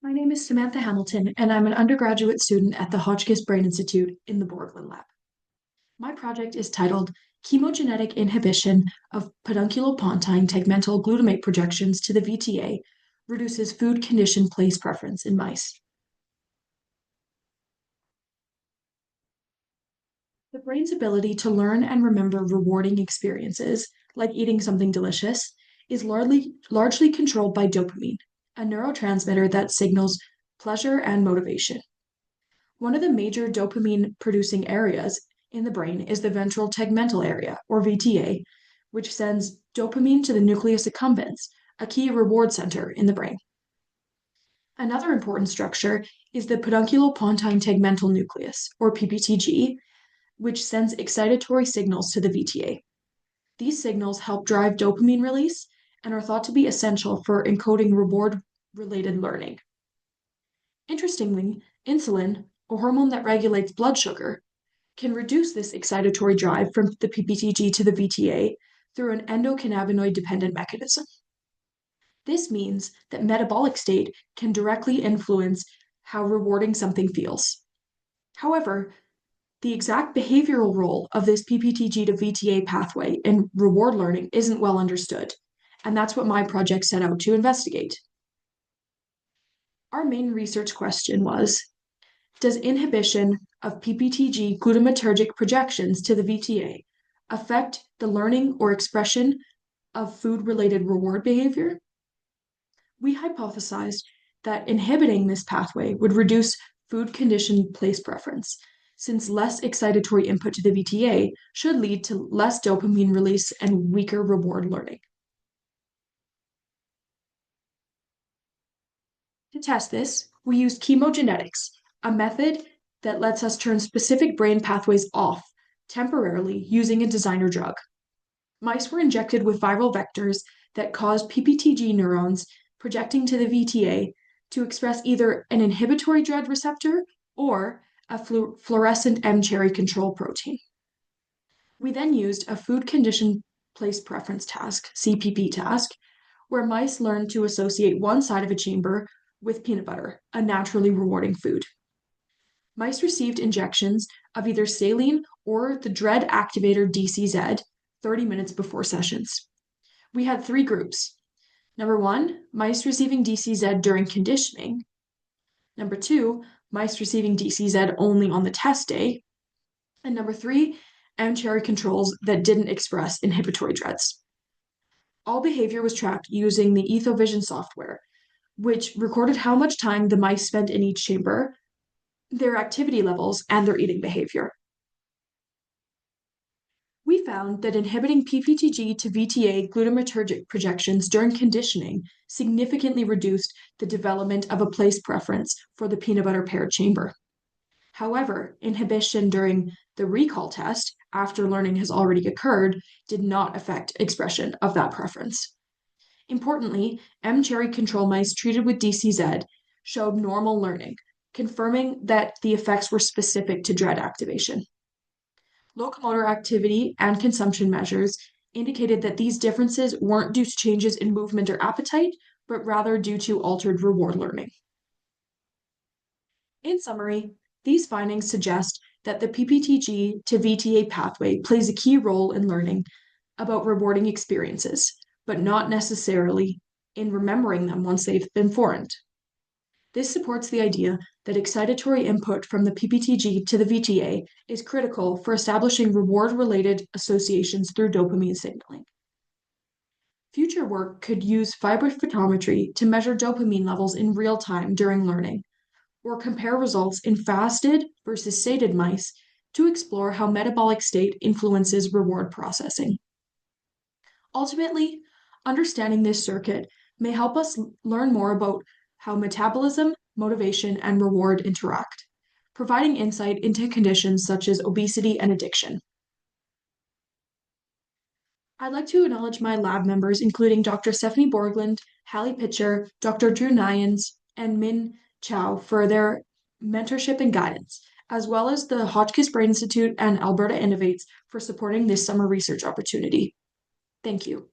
My name is Samantha Hamilton, and I'm an undergraduate student at the Hotchkiss Brain Institute in the Borglum Lab. My project is titled Chemogenetic Inhibition of Pedunculopontine Tegmental Glutamate Projections to the VTA Reduces Food Condition Place Preference in Mice. The brain's ability to learn and remember rewarding experiences, like eating something delicious, is largely controlled by dopamine, a neurotransmitter that signals pleasure and motivation. One of the major dopamine producing areas in the brain is the ventral tegmental area, or VTA, which sends dopamine to the nucleus accumbens, a key reward center in the brain. Another important structure is the pedunculopontine tegmental nucleus, or PPTg, which sends excitatory signals to the VTA. These signals help drive dopamine release and are thought to be essential for encoding reward related learning. Interestingly, insulin, a hormone that regulates blood sugar, can reduce this excitatory drive from the PPTg to the VTA through an endocannabinoid dependent mechanism. This means that metabolic state can directly influence how rewarding something feels. However, the exact behavioral role of this PPTg to VTA pathway in reward learning isn't well understood, and that's what my project set out to investigate. Our main research question was, does inhibition of PPTg glutamatergic projections to the VTA affect the learning or expression of food-related reward behavior? We hypothesized that inhibiting this pathway would reduce food condition place preference, since less excitatory input to the VTA should lead to less dopamine release and weaker reward learning. To test this, we used chemogenetics, a method that lets us turn specific brain pathways off temporarily using a designer drug. Mice were injected with viral vectors that caused PPTg neurons projecting to the VTA to express either an inhibitory dread receptor or a fluorescent M-cherry control protein. We then used a food condition place preference task, CPP task, where mice learned to associate one side of a chamber with peanut butter, a naturally rewarding food. Mice received injections of either saline or the dread activator DCZ 30 minutes before sessions. We had 3 groups. Number 1, mice receiving DCZ during conditioning. Number 2, mice receiving DCZ only on the test day. And number 3, M-cherry controls that didn't express inhibitory dreads. All behavior was tracked using the EthoVision software, which recorded how much time the mice spent in each chamber, their activity levels, and their eating behavior. We found that inhibiting PPTg to VTA glutamatergic projections during conditioning significantly reduced the development of a place preference for the peanut butter paired chamber. However, inhibition during the recall test, after learning has already occurred, did not affect expression of that preference. Importantly, M-cherry control mice treated with DCZ showed normal learning, confirming that the effects were specific to dread activation. Locomotor activity and consumption measures indicated that these differences weren't due to changes in movement or appetite, but rather due to altered reward learning. In summary, these findings suggest that the PPTg to VTA pathway plays a key role in learning about rewarding experiences, but not necessarily in remembering them once they've been formed. This supports the idea that excitatory input from the PPTg to the VTA is critical for establishing reward-related associations through dopamine signaling. Future work could use vibrophotometry to measure dopamine levels in real time during learning, or compare results in fasted versus sated mice to explore how metabolic state influences reward processing. Ultimately, understanding this circuit may help us learn more about how metabolism, motivation, and reward interact, providing insight into conditions such as obesity and addiction. I'd like to acknowledge my lab members, including Dr. Stephanie Borgland, Hallie Pitcher, Dr. Drew Nyans, and Min Chow for their mentorship and guidance, as well as the Hotchkiss Brain Institute and Alberta Innovates for supporting this summer research opportunity. Thank you.